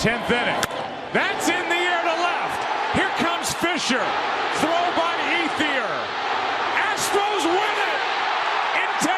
10th inning. That's in the air to left. Here comes Fisher. Throw by Ethier. Astros win it in 10.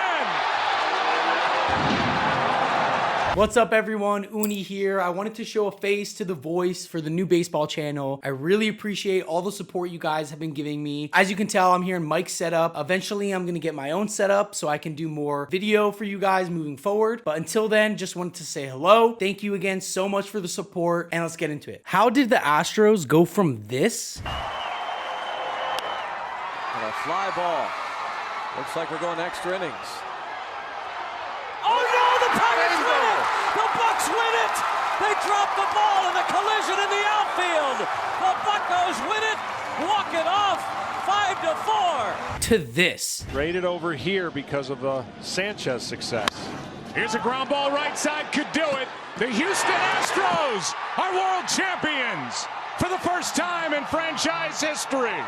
What's up, everyone? Uni here. I wanted to show a face to the voice for the new baseball channel. I really appreciate all the support you guys have been giving me. As you can tell, I'm here in Mike's setup. Eventually, I'm going to get my own setup so I can do more video for you guys moving forward. But until then, just wanted to say hello. Thank you again so much for the support, and let's get into it. How did the Astros go from this? And a fly ball. Looks like we're going extra innings. Oh no, the Pirates win it! The Bucks win it! They drop the ball in the collision in the outfield. The Buccos win it, walk it off, 5-4. To this. Rated over here because of Sanchez success. Here's a ground ball right side, could do it. The Houston Astros are world champions for the first time in franchise history.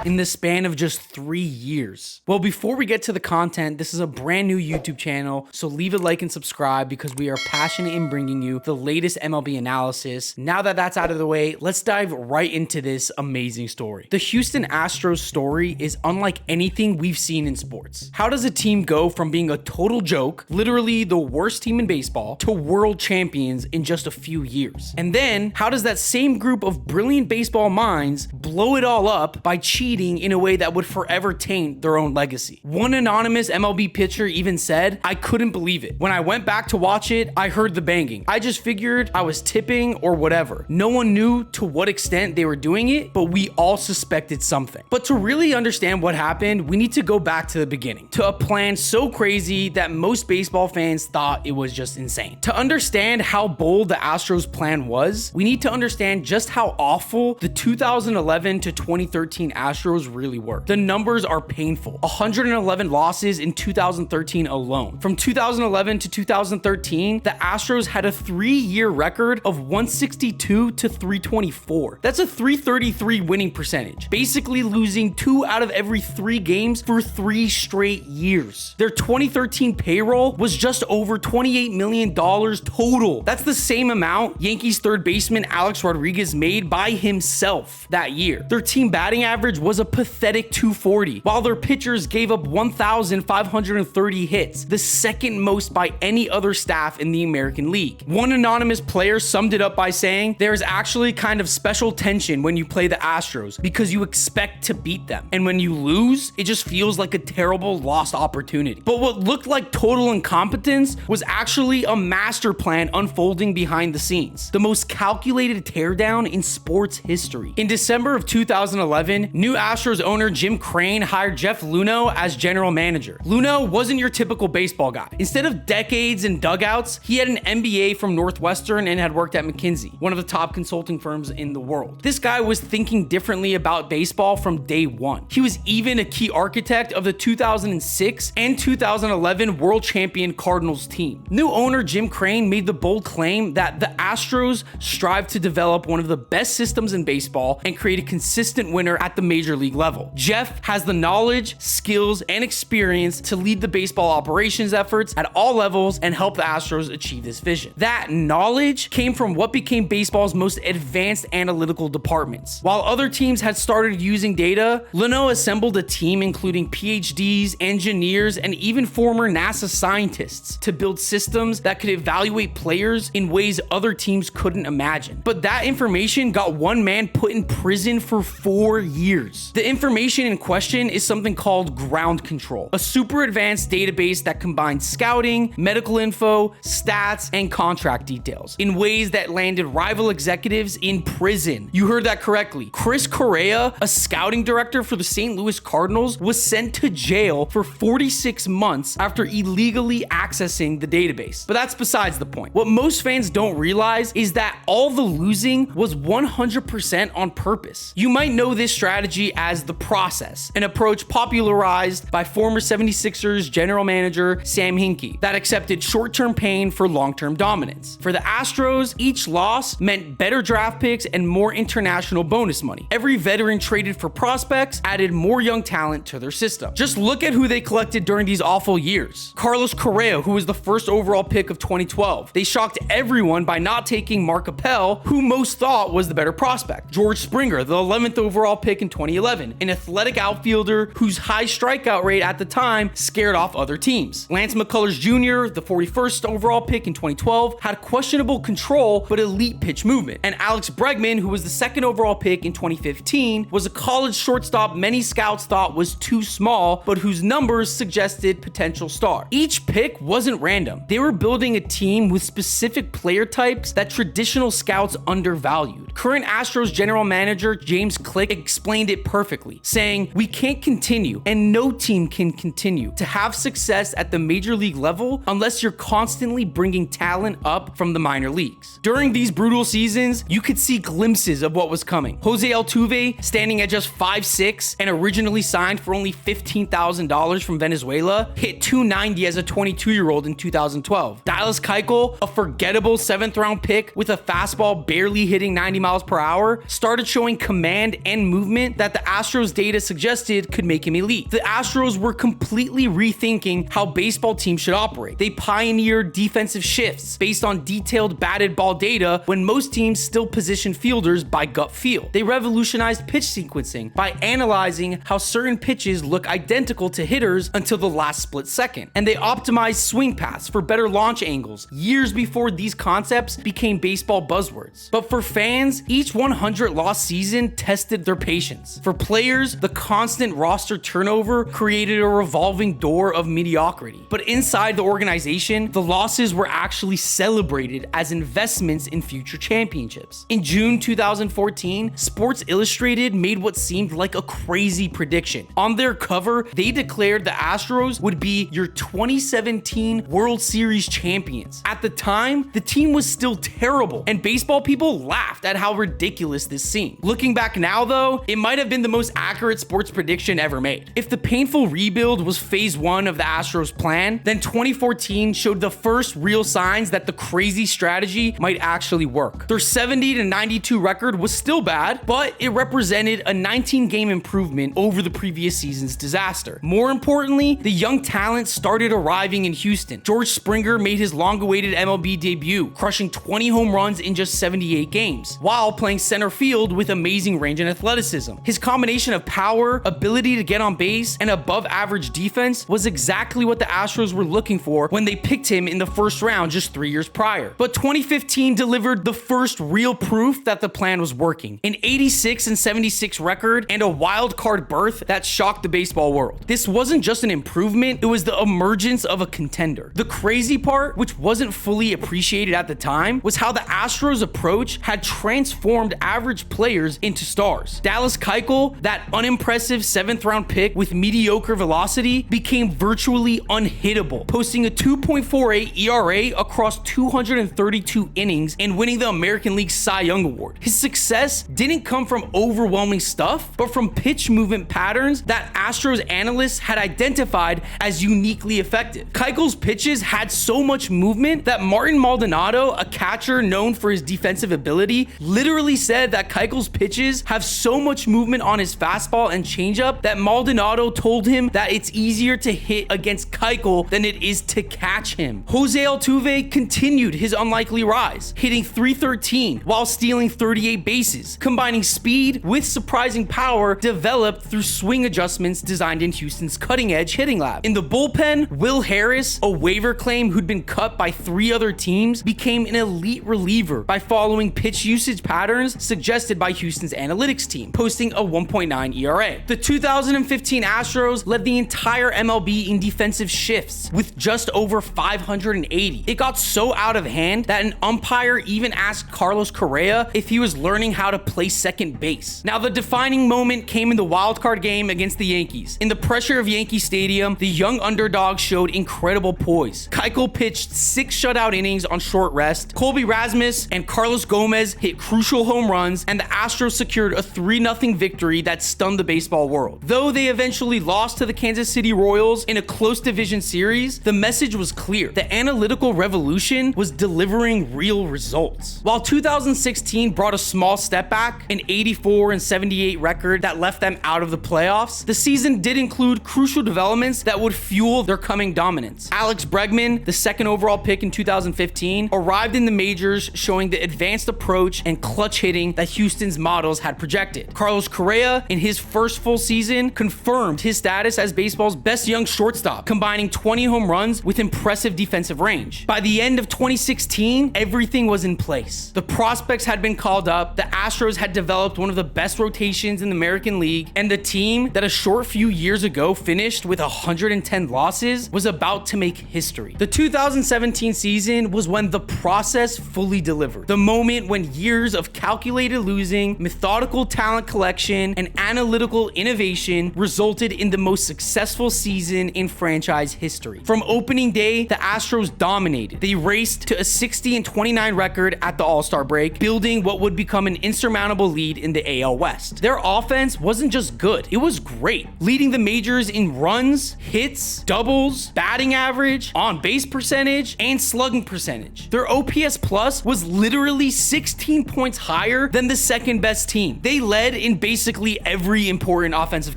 In the span of just 3 years. Well, before we get to the content, this is a brand new YouTube channel, so leave a like and subscribe because we are passionate in bringing you the latest MLB analysis. Now that that's out of the way, let's dive right into this amazing story. The Houston Astros story is unlike anything we've seen in sports. How does a team go from being a total joke, literally the worst team in baseball, to world champions in just a few years? And then, how does that same group of brilliant baseball minds blow it all up by cheating in a way that would forever taint their own legacy? One anonymous MLB pitcher even said, "I couldn't believe it. When I went back to watch it, I heard the banging. I just figured I was tipping or whatever. No one knew to what extent they were doing it, but we all suspected something." But to really understand what happened, we need to go back to the beginning, to a plan so crazy that most baseball fans thought it was just insane. To understand how bold the Astros plan was, we need to understand just how awful the 2011 to 2013 Astros really were. The numbers are painful. 111 losses in 2013 alone. From 2011 to 2013, the Astros had a 3-year record of 162 to 324. That's a 333 winning percentage, basically losing 2 out of every 3 games for 3 straight years. Their 2013 payroll was just over $28 million total. That's the same amount Yankees third baseman Alex Rodriguez made by himself that year. Their team batting average was a pathetic 240, while their pitchers gave up 1,530 hits, the second most by any other staff in the American League. One anonymous player summed it up by saying, "There's actually kind of special tension when you play the Astros because you expect to beat them, and when you lose, it just feels like a terrible lost opportunity." But what looked like total incompetence was actually a master plan unfolding behind the scenes, the most calculated teardown in sports history. In December of 2011, new Astros owner Jim Crane hired Jeff Luhnow as general manager. Luhnow wasn't your typical baseball guy. Instead of decades in dugouts, he had an MBA from Northwestern and had worked at McKinsey, one of the top consulting firms in the world. This guy was thinking differently about baseball from day one. He was even a key architect of the 2006 and 2011 world champion Cardinals team. New owner Jim Crane made the bold claim that the Astros strive to develop one of the best systems in baseball and create a consistent winner at the major league level. Jeff has the knowledge, skills, and experience to lead the baseball operations efforts at all levels and help the Astros achieve this vision. That knowledge came from what became baseball's most advanced analytical departments. While other teams had started using data, Luhnow assembled a team including PhDs, engineers, and even former NASA scientists to build systems that could evaluate players in ways other teams couldn't imagine. But that information got one man put in prison for 4 years. The information in question is something called ground control, a super advanced database that combines scouting, medical info, stats, and contract details in ways that landed rival executives in prison. You heard that correctly. Chris Correa, a scouting director for the St. Louis Cardinals, was sent to jail for 46 months after illegally accessing the database. But that's besides the point. What most fans don't realize is that all the losing was 100% on purpose. You might know this strategy strategy as the process, an approach popularized by former 76ers general manager Sam Hinkie that accepted short-term pain for long-term dominance. For the Astros, each loss meant better draft picks and more international bonus money. Every veteran traded for prospects added more young talent to their system. Just look at who they collected during these awful years. Carlos Correa, who was the first overall pick of 2012. They shocked everyone by not taking Mark Appel, who most thought was the better prospect. George Springer, the 11th overall pick in 2011, an athletic outfielder whose high strikeout rate at the time scared off other teams. Lance McCullers Jr., the 41st overall pick in 2012, had questionable control but elite pitch movement. And Alex Bregman, who was the 2nd overall pick in 2015, was a college shortstop many scouts thought was too small, but whose numbers suggested potential star. Each pick wasn't random. They were building a team with specific player types that traditional scouts undervalued. Current Astros general manager James Click explained it perfectly, saying, "We can't continue, and no team can continue, to have success at the major league level unless you're constantly bringing talent up from the minor leagues." During these brutal seasons, you could see glimpses of what was coming. Jose Altuve, standing at just 5'6" and originally signed for only $15,000 from Venezuela, hit .290 as a 22-year-old in 2012. Dallas Keuchel, a forgettable 7th-round pick with a fastball barely hitting 90 miles per hour, started showing command and movement that the Astros data suggested could make him elite. The Astros were completely rethinking how baseball teams should operate. They pioneered defensive shifts based on detailed batted ball data when most teams still position fielders by gut feel. They revolutionized pitch sequencing by analyzing how certain pitches look identical to hitters until the last split second. And they optimized swing paths for better launch angles years before these concepts became baseball buzzwords. But for fans, each 100-loss season tested their patience. For players, the constant roster turnover created a revolving door of mediocrity. But inside the organization, the losses were actually celebrated as investments in future championships. In June 2014, Sports Illustrated made what seemed like a crazy prediction. On their cover, they declared the Astros would be your 2017 World Series champions. At the time, the team was still terrible, and baseball people laughed at how ridiculous this seemed. Looking back now, though, it might have been the most accurate sports prediction ever made. If the painful rebuild was phase 1 of the Astros plan, then 2014 showed the first real signs that the crazy strategy might actually work. Their 70-92 record was still bad, but it represented a 19-game improvement over the previous season's disaster. More importantly, the young talent started arriving in Houston. George Springer made his long-awaited MLB debut, crushing 20 home runs in just 78 games, while playing center field with amazing range and athleticism. His combination of power, ability to get on base, and above-average defense was exactly what the Astros were looking for when they picked him in the first round just 3 years prior. But 2015 delivered the first real proof that the plan was working. An 86-76 record and a wild card berth that shocked the baseball world. This wasn't just an improvement, it was the emergence of a contender. The crazy part, which wasn't fully appreciated at the time, was how the Astros' approach had transformed average players into stars. Dallas Keuchel, that unimpressive 7th-round pick with mediocre velocity, became virtually unhittable, posting a 2.48 ERA across 232 innings and winning the American League Cy Young Award. His success didn't come from overwhelming stuff, but from pitch movement patterns that Astros analysts had identified as uniquely effective. Keuchel's pitches had so much movement that Martin Maldonado, a catcher known for his defensive ability, literally said that Keuchel's pitches have so much movement on his fastball and changeup that Maldonado told him that it's easier to hit against Keuchel than it is to catch him. Jose Altuve continued his unlikely rise, hitting .313 while stealing 38 bases, combining speed with surprising power developed through swing adjustments designed in Houston's cutting-edge hitting lab. In the bullpen, Will Harris, a waiver claim who'd been cut by 3 other teams, became an elite reliever by following pitch usage patterns suggested by Houston's analytics team, posting a 1.9 ERA. The 2015 Astros led the entire MLB in defensive shifts with just over 580. It got so out of hand that an umpire even asked Carlos Correa if he was learning how to play second base. Now, the defining moment came in the wildcard game against the Yankees. In the pressure of Yankee Stadium, the young underdog showed incredible poise. Keuchel pitched 6 shutout innings on short rest. Colby Rasmus and Carlos Gomez hit crucial home runs, and the Astros secured a 3-0 victory that stunned the baseball world. Though they eventually lost to the Kansas City Royals in a close division series, the message was clear. The analytical revolution was delivering real results. While 2016 brought a small step back, an 84-78 record that left them out of the playoffs, the season did include crucial developments that would fuel their coming dominance. Alex Bregman, the second overall pick in 2015, arrived in the majors showing the advanced approach and clutch hitting that Houston's models had projected. Carlos Correa, in his first full season, confirmed his status as baseball's best young shortstop, combining 20 home runs with impressive defensive range. By the end of 2016, everything was in place. The prospects had been called up, the Astros had developed one of the best rotations in the American League, and the team that a short few years ago finished with 110 losses was about to make history. The 2017 season was when the process fully delivered. The moment when years of calculated losing, methodical talent collection, and analytical innovation resulted in the most successful season in franchise history. From opening day, the Astros dominated. They raced to a 60-29 record at the All-Star break, building what would become an insurmountable lead in the AL West. Their offense wasn't just good, it was great, leading the majors in runs, hits, doubles, batting average, on-base percentage, and slugging percentage. Their OPS plus was literally 16 points higher than the second best team. They led in basically every important offensive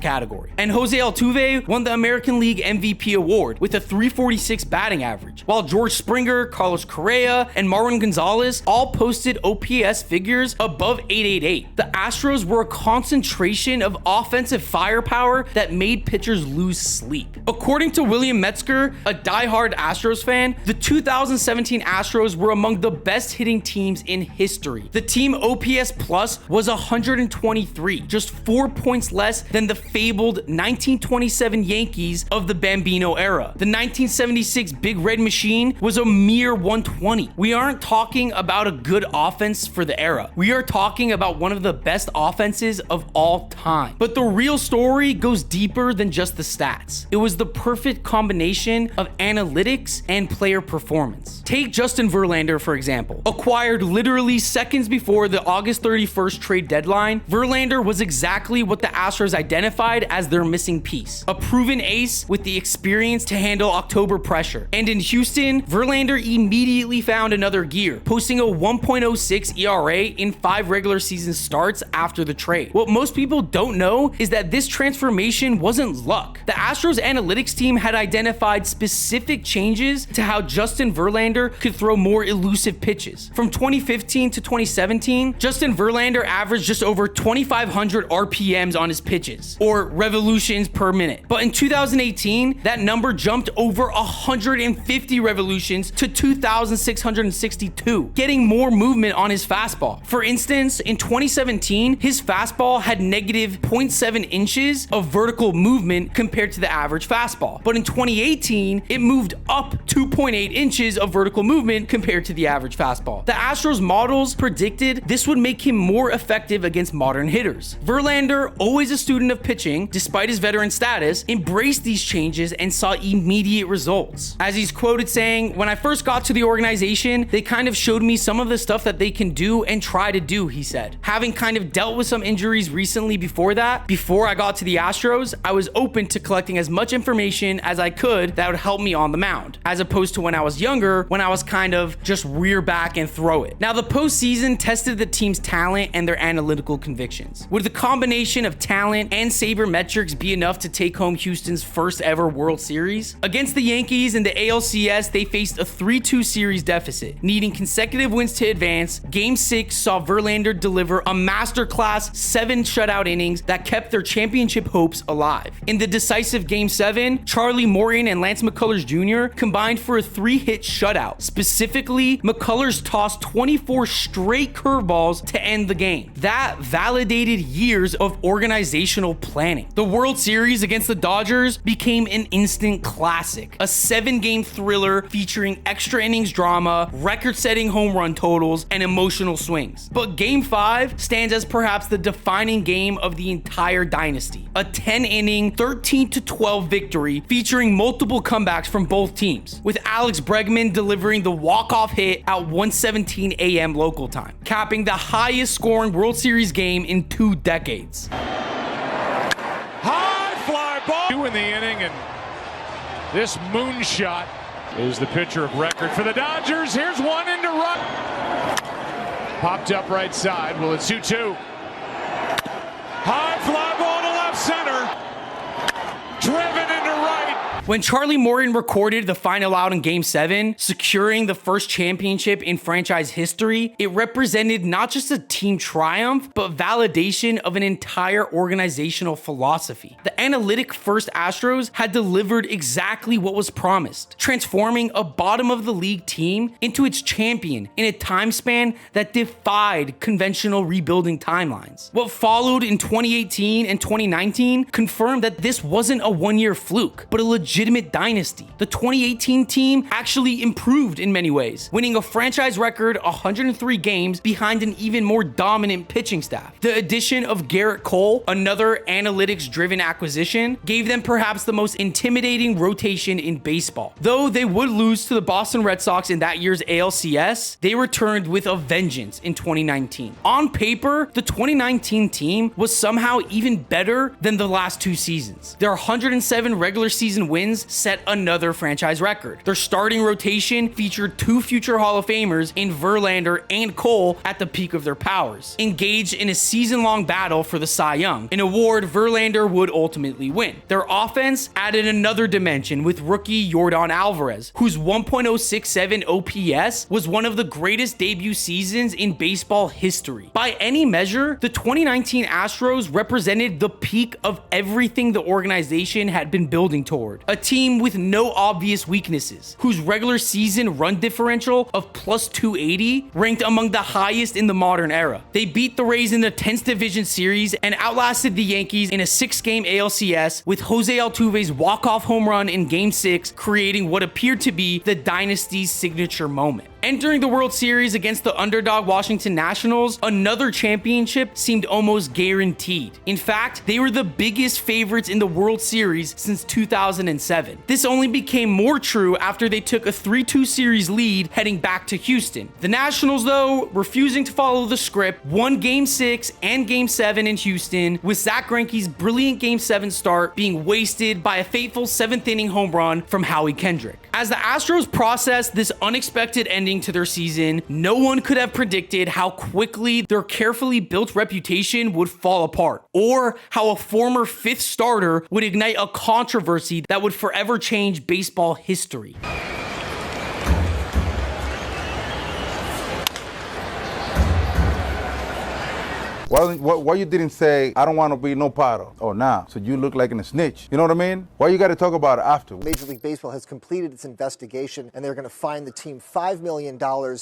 category. And Jose Altuve won the American League MVP award with a 346 batting average, while George Springer, Carlos Correa, and Marwin Gonzalez all posted OPS figures above 888. The Astros were a concentration of offensive firepower that made pitchers lose sleep. According to William Metzger, a diehard Astros fan, the 2017 Astros were among the best hitting teams in history. The team OPS plus was 123, just 4 points less than the fabled 1927 Yankees of the Bambino era. The 1976 Big Red Machine was a mere 120. We aren't talking about a good offense for the era. We are talking about one of the best offenses of all time. But the real story goes deeper than just the stats. It was the perfect combination of analytics and player performance. Take Justin Verlander, for example. Acquired literally seconds before the August 31st trade deadline, Verlander was exactly what the Astros identified as their missing piece. A proven ace with the experience to handle October pressure. And in Houston, Verlander immediately found another gear, posting a 1.06 ERA in 5 regular season starts after the trade. What most people don't know is that this transformation wasn't luck. The Astros analytics team had identified specific changes to how Justin Verlander could throw more elusive pitches. From 2015 to 2017, Justin Verlander averaged just over 2,500 RPMs on his pitches, or revolutions per minute. But in 2018, that number jumped over 150 revolutions to 2,662, getting more movement on his fastball. For instance, in 2017, his fastball had negative 0.7 inches of vertical movement compared to the average fastball. But in 2018, it moved up 2.8 inches of vertical movement compared to the average fastball. The Astros models predicted this would make him more effective against modern hitters. Verlander, always a student of pitching, despite his veteran status, embraced these changes and saw immediate results. As he's quoted saying, "When I first got to the organization, they kind of showed me some of the stuff that they can do and try to do," he said. Having kind of dealt with some injuries recently before I got to the Astros, I was open to collecting as much information as I could that would help me on the mound, as opposed to when I was younger, when I was kind of just rear back and throw it. Now, the postseason tested the team's talent and their analytical convictions. Would the combination of talent and sabermetrics be enough to take home Houston's first ever World Series? Against the Yankees in the ALCS, they faced a 3-2 series deficit, needing consecutive wins to advance. Game 6 saw Verlander deliver a masterclass 7 shutout innings that kept their championship hopes alive. In the decisive Game 7, Charlie Morton and Lance McCullers Jr. combined for a 3-hit shutout. Specifically, McCullers tossed 24 straight curveballs to end the game. That validated years of organizational planning. The World Series against the Dodgers became an instant classic, a 7-game thriller featuring extra innings drama, record-setting home run totals, and emotional swings. But Game 5 stands as perhaps the defining game of the entire dynasty, a 10-inning, 13-12 victory featuring multiple comebacks from both teams, with Alex Bregman delivering the walk-off hit at 1:17 a.m. local time. capping the highest scoring World Series game in 2 decades. High fly ball. 2 in the inning, and this moonshot is the pitcher of record for the Dodgers. Here's one into right. Popped up right side. Will it 2-2? High fly ball to left center. Driven into right. When Charlie Morton recorded the final out in Game 7, securing the first championship in franchise history, it represented not just a team triumph, but validation of an entire organizational philosophy. The analytic-first Astros had delivered exactly what was promised, transforming a bottom-of-the-league team into its champion in a time span that defied conventional rebuilding timelines. What followed in 2018 and 2019 confirmed that this wasn't a one-year fluke, but a legitimate dynasty. The 2018 team actually improved in many ways, winning a franchise record 103 games behind an even more dominant pitching staff. The addition of Garrett Cole, another analytics-driven acquisition, gave them perhaps the most intimidating rotation in baseball. Though they would lose to the Boston Red Sox in that year's ALCS, they returned with a vengeance in 2019. On paper, the 2019 team was somehow even better than the last 2 seasons. Their 107 regular season wins set another franchise record. Their starting rotation featured 2 future Hall of Famers in Verlander and Cole at the peak of their powers, engaged in a season-long battle for the Cy Young, an award Verlander would ultimately win. Their offense added another dimension with rookie Yordan Alvarez, whose 1.067 OPS was one of the greatest debut seasons in baseball history. By any measure, the 2019 Astros represented the peak of everything the organization had been building toward. A team with no obvious weaknesses, whose regular season run differential of plus 280 ranked among the highest in the modern era. They beat the Rays in the 10th division series and outlasted the Yankees in a 6-game ALCS with Jose Altuve's walk-off home run in Game 6, creating what appeared to be the Dynasty's signature moment. Entering the World Series against the underdog Washington Nationals, another championship seemed almost guaranteed. In fact, they were the biggest favorites in the World Series since 2007. This only became more true after they took a 3-2 series lead heading back to Houston. The Nationals, though, refusing to follow the script, won Game 6 and Game 7 in Houston, with Zach Greinke's brilliant Game 7 start being wasted by a fateful 7th inning home run from Howie Kendrick. As the Astros processed this unexpected ending to their season, no one could have predicted how quickly their carefully built reputation would fall apart, or how a former 5th starter would ignite a controversy that would forever change baseball history. Why you didn't say, I don't want to be no part of? Oh, nah, so you look like a snitch. You know what I mean? Why you got to talk about it after? Major League Baseball has completed its investigation, and they're going to fine the team $5 million.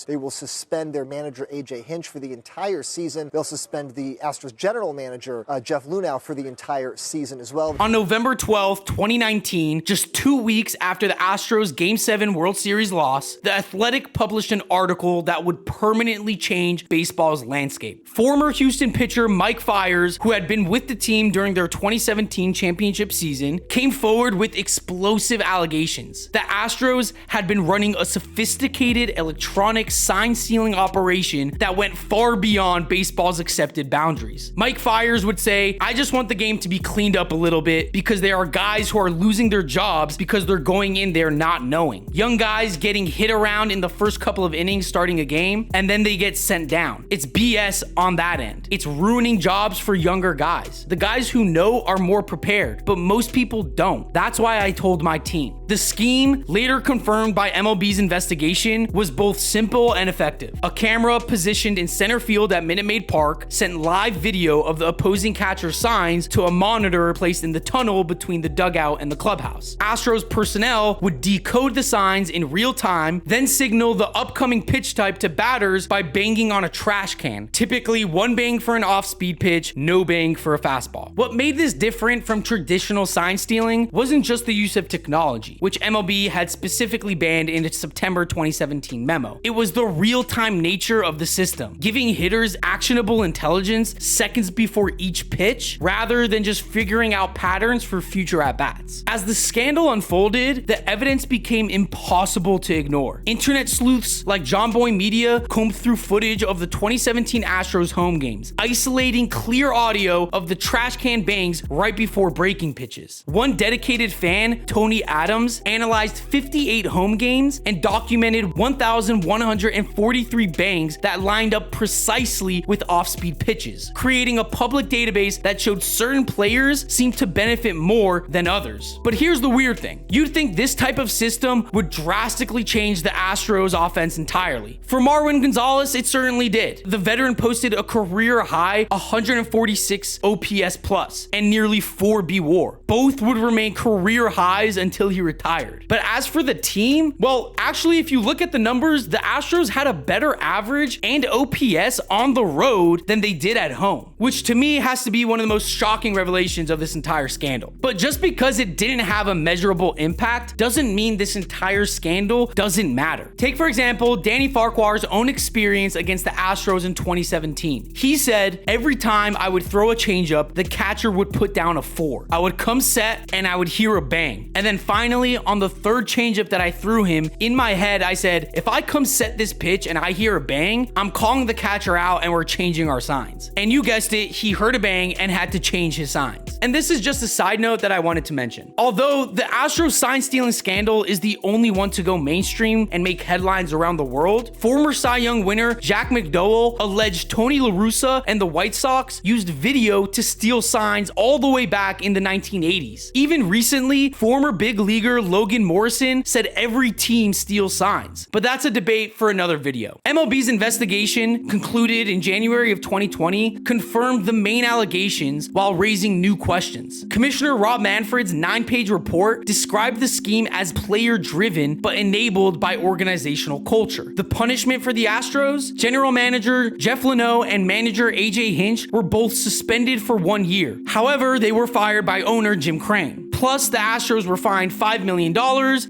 They will suspend their manager, A.J. Hinch, for the entire season. They'll suspend the Astros general manager, Jeff Luhnow, for the entire season as well. On November 12th, 2019, just 2 weeks after the Astros Game 7 World Series loss, The Athletic published an article that would permanently change baseball's landscape. Former Houston pitcher Mike Fiers, who had been with the team during their 2017 championship season, came forward with explosive allegations. The Astros had been running a sophisticated electronic sign stealing operation that went far beyond baseball's accepted boundaries. Mike Fiers would say, I just want the game to be cleaned up a little bit because there are guys who are losing their jobs because they're going in there not knowing. Young guys getting hit around in the first couple of innings starting a game, and then they get sent down. It's BS on that end. It's ruining jobs for younger guys. The guys who know are more prepared, but most people don't. That's why I told my team. The scheme, later confirmed by MLB's investigation, was both simple and effective. A camera positioned in center field at Minute Maid Park sent live video of the opposing catcher's signs to a monitor placed in the tunnel between the dugout and the clubhouse. Astros personnel would decode the signs in real time, then signal the upcoming pitch type to batters by banging on a trash can. Typically, one bang from for an off-speed pitch, no bang for a fastball. What made this different from traditional sign stealing wasn't just the use of technology, which MLB had specifically banned in its September 2017 memo. It was the real-time nature of the system, giving hitters actionable intelligence seconds before each pitch, rather than just figuring out patterns for future at-bats. As the scandal unfolded, the evidence became impossible to ignore. Internet sleuths like John Boy Media combed through footage of the 2017 Astros home games, isolating clear audio of the trash can bangs right before breaking pitches. One dedicated fan, Tony Adams, analyzed 58 home games and documented 1,143 bangs that lined up precisely with off-speed pitches, creating a public database that showed certain players seemed to benefit more than others. But here's the weird thing. You'd think this type of system would drastically change the Astros offense entirely. For Marwin Gonzalez, it certainly did. The veteran posted a career high 146 OPS plus and nearly 4 B WAR. Both would remain career highs until he retired. But as for the team, well, actually, if you look at the numbers, the Astros had a better average and OPS on the road than they did at home, which to me has to be one of the most shocking revelations of this entire scandal. But just because it didn't have a measurable impact doesn't mean this entire scandal doesn't matter. Take, for example, Danny Farquhar's own experience against the Astros in 2017. He said, every time I would throw a changeup, the catcher would put down a 4. I would come set and I would hear a bang. And then finally, on the third changeup that I threw him, in my head, I said, if I come set this pitch and I hear a bang, I'm calling the catcher out and we're changing our signs. And you guessed it, he heard a bang and had to change his signs. And this is just a side note that I wanted to mention. Although the Astros sign stealing scandal is the only one to go mainstream and make headlines around the world, former Cy Young winner Jack McDowell alleged Tony La Russa and the White Sox used video to steal signs all the way back in the 1980s. Even recently, former big leaguer Logan Morrison said every team steals signs. But that's a debate for another video. MLB's investigation, concluded in January of 2020, confirmed the main allegations while raising new questions. Commissioner Rob Manfred's 9-page report described the scheme as player-driven but enabled by organizational culture. The punishment for the Astros? General manager Jeff Luhnow and manager AJ Hinch were both suspended for 1 year. However, they were fired by owner Jim Crane. Plus, the Astros were fined $5 million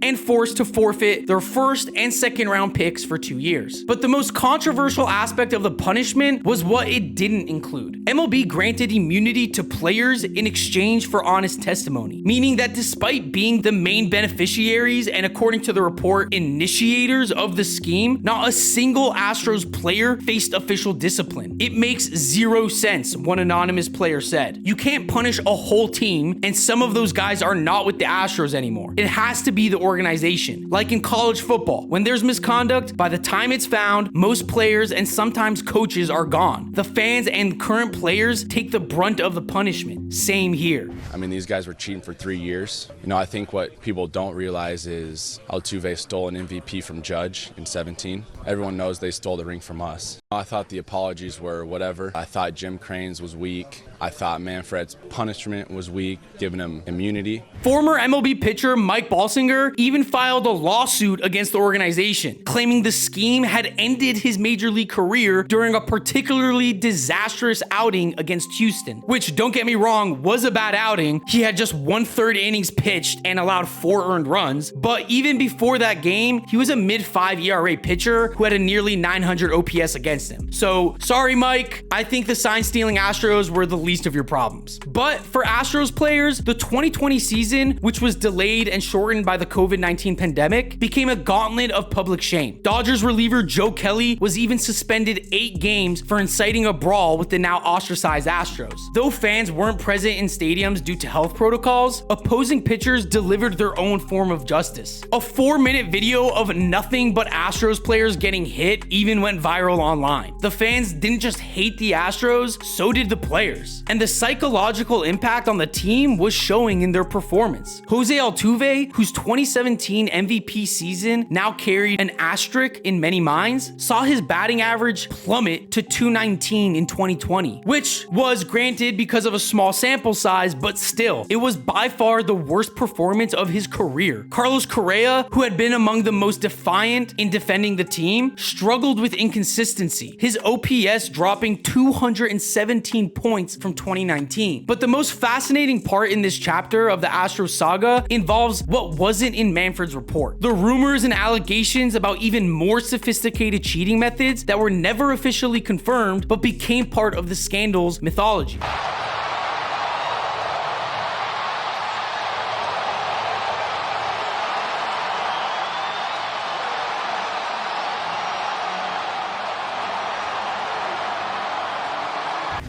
and forced to forfeit their first and second round picks for 2 years. But the most controversial aspect of the punishment was what it didn't include. MLB granted immunity to players in exchange for honest testimony, meaning that despite being the main beneficiaries and, according to the report, initiators of the scheme, not a single Astros player faced official discipline. It makes zero sense, one anonymous player said. You can't punish a whole team, and some of those guys are not with the Astros anymore. It has to be the organization. Like in college football, when there's misconduct, by the time it's found, most players and sometimes coaches are gone. The fans and current players take the brunt of the punishment. Same here. I mean, these guys were cheating for 3 years. You know, I think what people don't realize is Altuve stole an MVP from Judge in 17. Everyone knows they stole the ring from us. I thought the apologies were whatever. I thought Jim Crane's was weak. I thought Manfred's punishment was weak, giving him immunity. Former MLB pitcher Mike Balsinger even filed a lawsuit against the organization, claiming the scheme had ended his major league career during a particularly disastrous outing against Houston, which, don't get me wrong, was a bad outing. He had just 1/3 innings pitched and allowed 4 earned runs. But even before that game, he was a mid-5 ERA pitcher who had a nearly 900 OPS against him. So, sorry, Mike. I think the sign-stealing Astros were the least of your problems. But for Astros players, the 2020 season, which was delayed and shortened by the COVID-19 pandemic, became a gauntlet of public shame. Dodgers reliever Joe Kelly was even suspended 8 games for inciting a brawl with the now ostracized Astros. Though fans weren't present in stadiums due to health protocols, opposing pitchers delivered their own form of justice. A 4-minute video of nothing but Astros players getting hit even went viral online. The fans didn't just hate the Astros, so did the players. And the psychological impact on the team was showing in their their performance. Jose Altuve, whose 2017 MVP season now carried an asterisk in many minds, saw his batting average plummet to .219 in 2020, which was granted because of a small sample size, but still, it was by far the worst performance of his career. Carlos Correa, who had been among the most defiant in defending the team, struggled with inconsistency, his OPS dropping 217 points from 2019. But the most fascinating part in this chapter of the Astros saga involves what wasn't in Manfred's report. The rumors and allegations about even more sophisticated cheating methods that were never officially confirmed but became part of the scandal's mythology.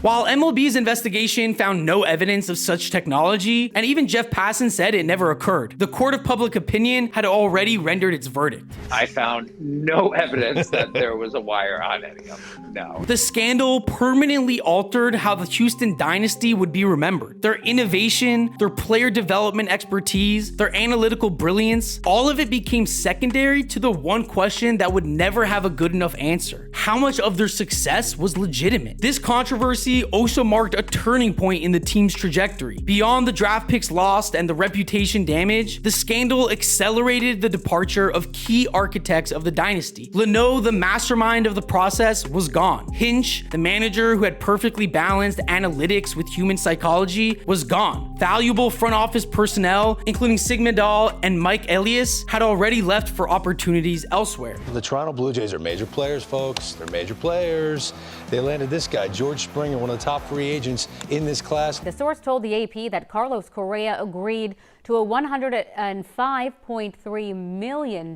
While MLB's investigation found no evidence of such technology, and even Jeff Passan said it never occurred, the court of public opinion had already rendered its verdict. I found no evidence that there was a wire on any of them, no. The scandal permanently altered how the Houston Dynasty would be remembered. Their innovation, their player development expertise, their analytical brilliance, all of it became secondary to the one question that would never have a good enough answer. How much of their success was legitimate? This controversy also marked a turning point in the team's trajectory. Beyond the draft picks lost and the reputation damage, the scandal accelerated the departure of key architects of the dynasty. Leno, the mastermind of the process, was gone. Hinch, the manager who had perfectly balanced analytics with human psychology, was gone. Valuable front office personnel, including Sigmundal and Mike Elias, had already left for opportunities elsewhere. The Toronto Blue Jays are major players, folks. They're major players. They landed this guy, George Springer, one of the top free agents in this class. The source told the AP that Carlos Correa agreed to a $105.3 million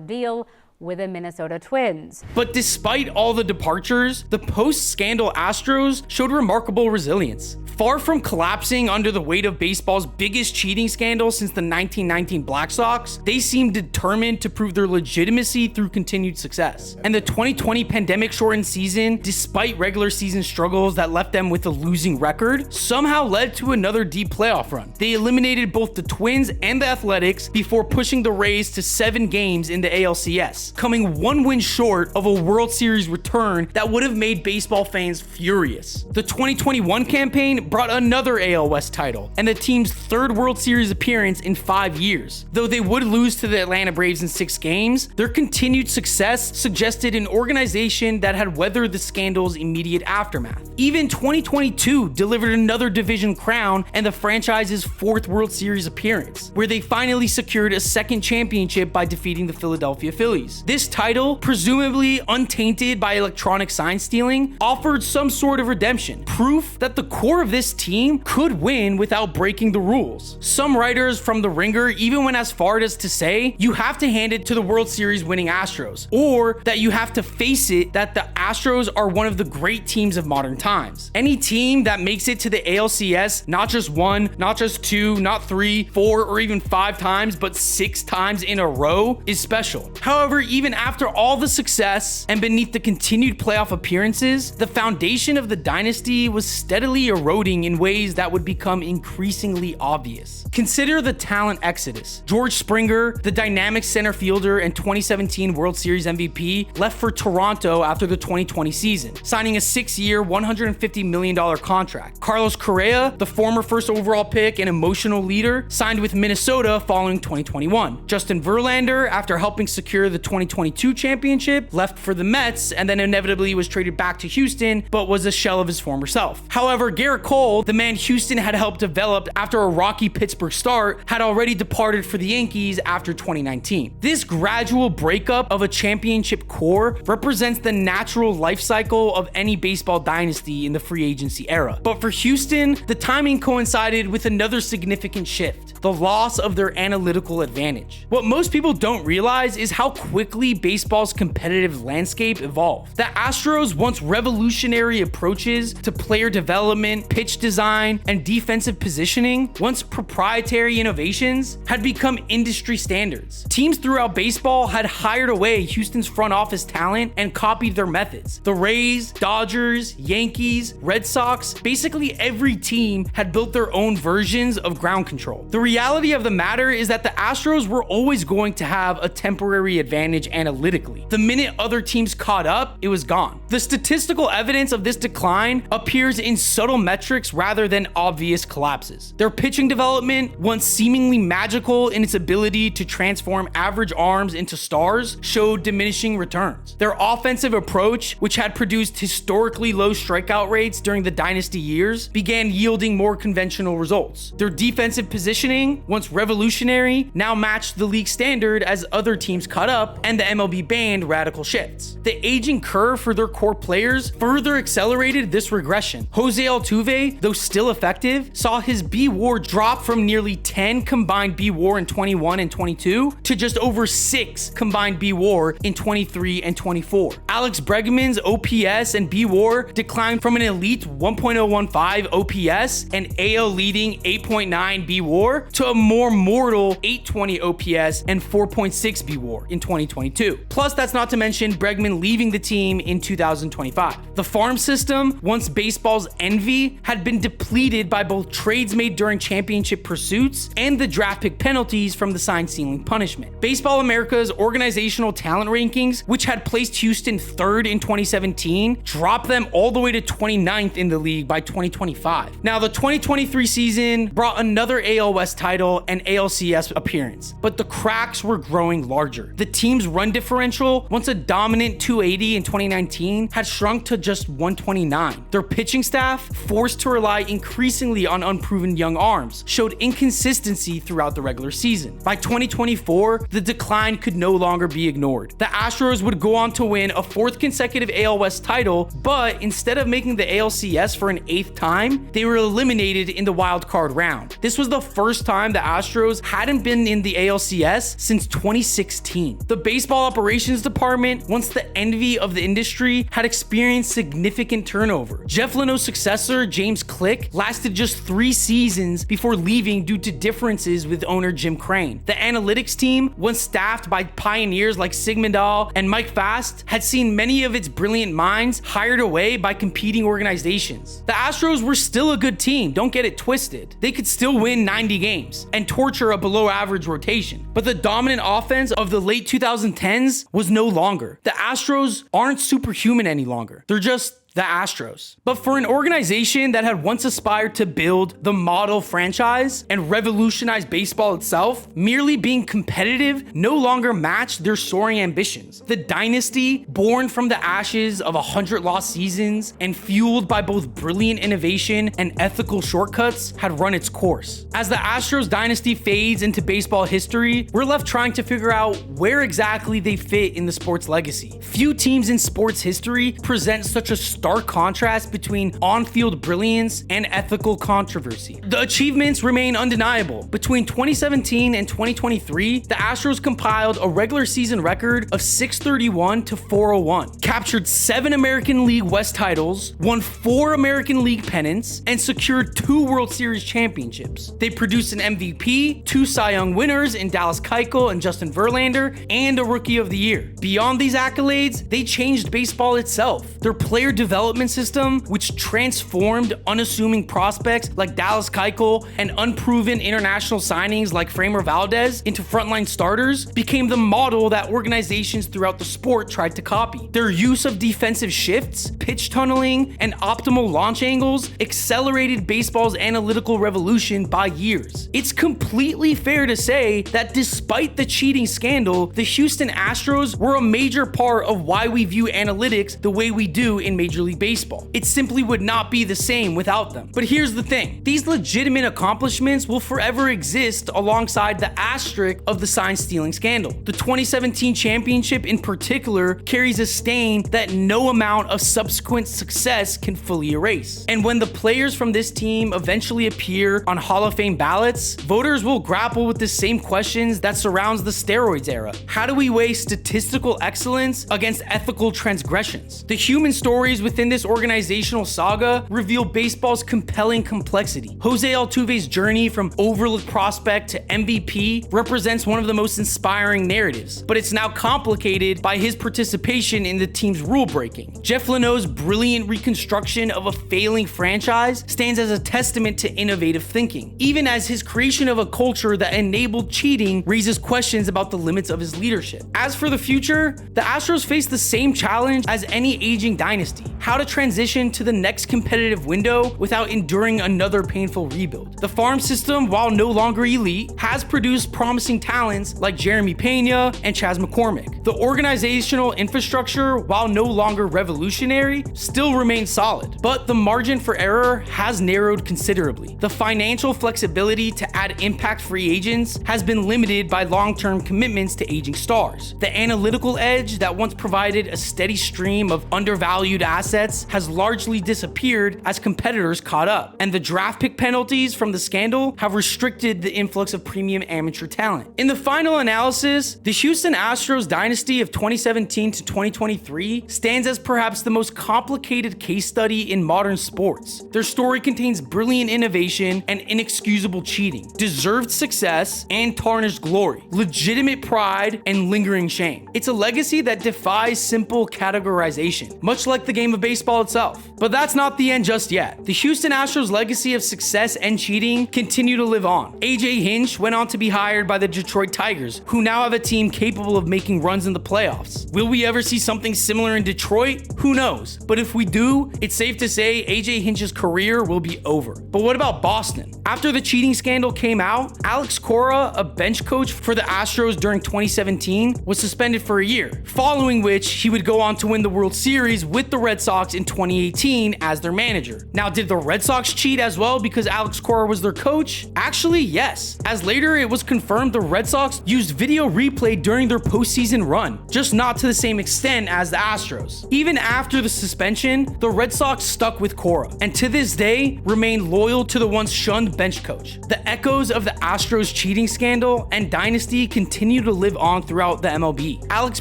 deal with the Minnesota Twins. But despite all the departures, the post-scandal Astros showed remarkable resilience. Far from collapsing under the weight of baseball's biggest cheating scandal since the 1919 Black Sox, they seemed determined to prove their legitimacy through continued success. And the 2020 pandemic-shortened season, despite regular season struggles that left them with a losing record, somehow led to another deep playoff run. They eliminated both the Twins and the Athletics before pushing the Rays to 7 games in the ALCS, coming 1 win short of a World Series return that would have made baseball fans furious. The 2021 campaign brought another AL West title and the team's 3rd World Series appearance in 5 years. Though they would lose to the Atlanta Braves in 6 games, their continued success suggested an organization that had weathered the scandal's immediate aftermath. Even 2022 delivered another division crown and the franchise's 4th World Series appearance, where they finally secured a 2nd championship by defeating the Philadelphia Phillies. This title, presumably untainted by electronic sign stealing, offered some sort of redemption, proof that the core of this team could win without breaking the rules. Some writers from The Ringer even went as far as to say you have to hand it to the World Series winning Astros, or that you have to face it that the Astros are one of the great teams of modern times. Any team that makes it to the ALCS not just 1, not just 2, not 3, 4, or even 5 times, but 6 times in a row is special. However, even after all the success and beneath the continued playoff appearances, the foundation of the dynasty was steadily eroding in ways that would become increasingly obvious. Consider the talent exodus. George Springer, the dynamic center fielder and 2017 World Series MVP, left for Toronto after the 2020 season, signing a 6-year, $150 million contract. Carlos Correa, the former 1st overall pick and emotional leader, signed with Minnesota following 2021. Justin Verlander, after helping secure the 2022 championship, left for the Mets and then inevitably was traded back to Houston, but was a shell of his former self. However, Garrett Cole, the man Houston had helped develop after a rocky Pittsburgh start, had already departed for the Yankees after 2019. This gradual breakup of a championship core represents the natural life cycle of any baseball dynasty in the free agency era. But for Houston, the timing coincided with another significant shift: the loss of their analytical advantage. What most people don't realize is how quickly quickly baseball's competitive landscape evolved. The Astros' once revolutionary approaches to player development, pitch design, and defensive positioning, once proprietary innovations, had become industry standards. Teams throughout baseball had hired away Houston's front office talent and copied their methods. The Rays, Dodgers, Yankees, Red Sox, basically every team had built their own versions of ground control. The reality of the matter is that the Astros were always going to have a temporary advantage analytically. The minute other teams caught up, it was gone. The statistical evidence of this decline appears in subtle metrics rather than obvious collapses. Their pitching development, once seemingly magical in its ability to transform average arms into stars, showed diminishing returns. Their offensive approach, which had produced historically low strikeout rates during the Dynasty years, began yielding more conventional results. Their defensive positioning, once revolutionary, now matched the league standard as other teams caught up and the MLB banned radical shifts. The aging curve for their core players further accelerated this regression. Jose Altuve, though still effective, saw his B-WAR drop from nearly 10 combined B-WAR in 21 and 22 to just over 6 combined B-WAR in 23 and 24. Alex Bregman's OPS and B-WAR declined from an elite 1.015 OPS and AL leading 8.9 B-WAR to a more mortal 820 OPS and 4.6 B-WAR in 2022. Plus, that's not to mention Bregman leaving the team in 2025. The farm system, once baseball's envy, had been depleted by both trades made during championship pursuits and the draft pick penalties from the sign stealing punishment. Baseball America's organizational talent rankings, which had placed Houston 3rd in 2017, dropped them all the way to 29th in the league by 2025. Now, the 2023 season brought another AL West title and ALCS appearance, but the cracks were growing larger. The team's run differential, once a dominant 280 in 2019, had shrunk to just 129. Their pitching staff, forced to rely increasingly on unproven young arms, showed inconsistency throughout the regular season. By 2024, the decline could no longer be ignored. The Astros would go on to win a 4th consecutive AL West title, but instead of making the ALCS for an 8th time, they were eliminated in the wild card round. This was the first time the Astros hadn't been in the ALCS since 2016. The baseball operations department, once the envy of the industry, had experienced significant turnover. Jeff Leno's successor, James Click, lasted just 3 seasons before leaving due to differences with owner Jim Crane. The analytics team, once staffed by pioneers like Sigmandahl and Mike Fast, had seen many of its brilliant minds hired away by competing organizations. The Astros were still a good team, don't get it twisted. They could still win 90 games and torture a below average rotation. But the dominant offense of the late 2010s was no longer. The Astros aren't superhuman any longer. They're just the Astros. But for an organization that had once aspired to build the model franchise and revolutionize baseball itself, merely being competitive no longer matched their soaring ambitions. The dynasty, born from the ashes of 100 lost seasons and fueled by both brilliant innovation and ethical shortcuts, had run its course. As the Astros dynasty fades into baseball history, we're left trying to figure out where exactly they fit in the sport's legacy. Few teams in sports history present such a stark contrast between on-field brilliance and ethical controversy. The achievements remain undeniable. Between 2017 and 2023, the Astros compiled a regular season record of 631 to 401, captured 7 American League West titles, won 4 American League pennants, and secured 2 World Series championships. They produced an MVP, 2 Cy Young winners in Dallas Keuchel and Justin Verlander, and a Rookie of the Year. Beyond these accolades, they changed baseball itself. Their player development system, which transformed unassuming prospects like Dallas Keuchel and unproven international signings like Framber Valdez into frontline starters, became the model that organizations throughout the sport tried to copy. Their use of defensive shifts, pitch tunneling, and optimal launch angles accelerated baseball's analytical revolution by years. It's completely fair to say that despite the cheating scandal, the Houston Astros were a major part of why we view analytics the way we do in Major Major League Baseball. It simply would not be the same without them. But here's the thing. These legitimate accomplishments will forever exist alongside the asterisk of the sign-stealing scandal. The 2017 championship in particular carries a stain that no amount of subsequent success can fully erase. And when the players from this team eventually appear on Hall of Fame ballots, voters will grapple with the same questions that surrounds the steroids era. How do we weigh statistical excellence against ethical transgressions? The human stories within this organizational saga reveal baseball's compelling complexity. Jose Altuve's journey from overlooked prospect to MVP represents one of the most inspiring narratives, but it's now complicated by his participation in the team's rule breaking. Jeff Leno's brilliant reconstruction of a failing franchise stands as a testament to innovative thinking, even as his creation of a culture that enabled cheating raises questions about the limits of his leadership. As for the future, the Astros face the same challenge as any aging dynasty: how to transition to the next competitive window without enduring another painful rebuild. The farm system, while no longer elite, has produced promising talents like Jeremy Pena and Chas McCormick. The organizational infrastructure, while no longer revolutionary, still remains solid, but the margin for error has narrowed considerably. The financial flexibility to add impact free agents has been limited by long-term commitments to aging stars. The analytical edge that once provided a steady stream of undervalued assets has largely disappeared as competitors caught up, and the draft pick penalties from the scandal have restricted the influx of premium amateur talent. In the final analysis, the Houston Astros dynasty of 2017 to 2023 stands as perhaps the most complicated case study in modern sports. Their story contains brilliant innovation and inexcusable cheating, deserved success and tarnished glory, legitimate pride and lingering shame. It's a legacy that defies simple categorization, much like the game of baseball itself. But that's not the end just yet. The Houston Astros legacy of success and cheating continue to live on. AJ Hinch went on to be hired by the Detroit Tigers, who now have a team capable of making runs in the playoffs. Will we ever see something similar in Detroit? Who knows? But if we do, it's safe to say AJ Hinch's career will be over. But what about Boston? After the cheating scandal came out, Alex Cora, a bench coach for the Astros during 2017, was suspended for a year, following which he would go on to win the World Series with the Red Sox in 2018 as their manager. Now, did the Red Sox cheat as well because Alex Cora was their coach? Actually, yes, as later it was confirmed the Red Sox used video replay during their postseason run, just not to the same extent as the Astros. Even after the suspension, the Red Sox stuck with Cora, and to this day remain loyal to the once shunned bench coach. The echoes of the Astros cheating scandal and dynasty continue to live on throughout the MLB. Alex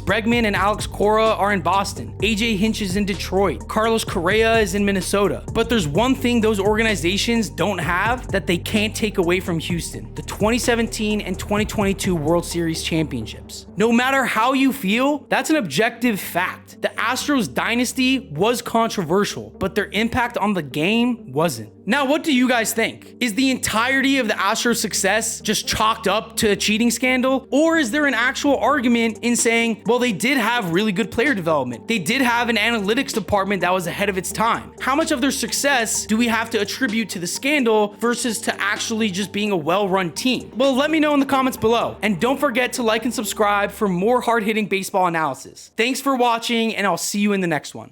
Bregman and Alex Cora are in Boston. AJ Hinch is in Detroit. Carlos Correa is in Minnesota. But there's one thing those organizations don't have that they can't take away from Houston: the 2017 and 2022 World Series championships. No matter how you feel, that's an objective fact. The Astros dynasty was controversial, but their impact on the game wasn't. Now, what do you guys think? Is the entirety of the Astros success just chalked up to a cheating scandal? Or is there an actual argument in saying, well, they did have really good player development. They did have an analytics department that was ahead of its time. How much of their success do we have to attribute to the scandal versus to actually just being a well-run team? Well, let me know in the comments below. And don't forget to like and subscribe for more hard-hitting baseball analysis. Thanks for watching, and I'll see you in the next one.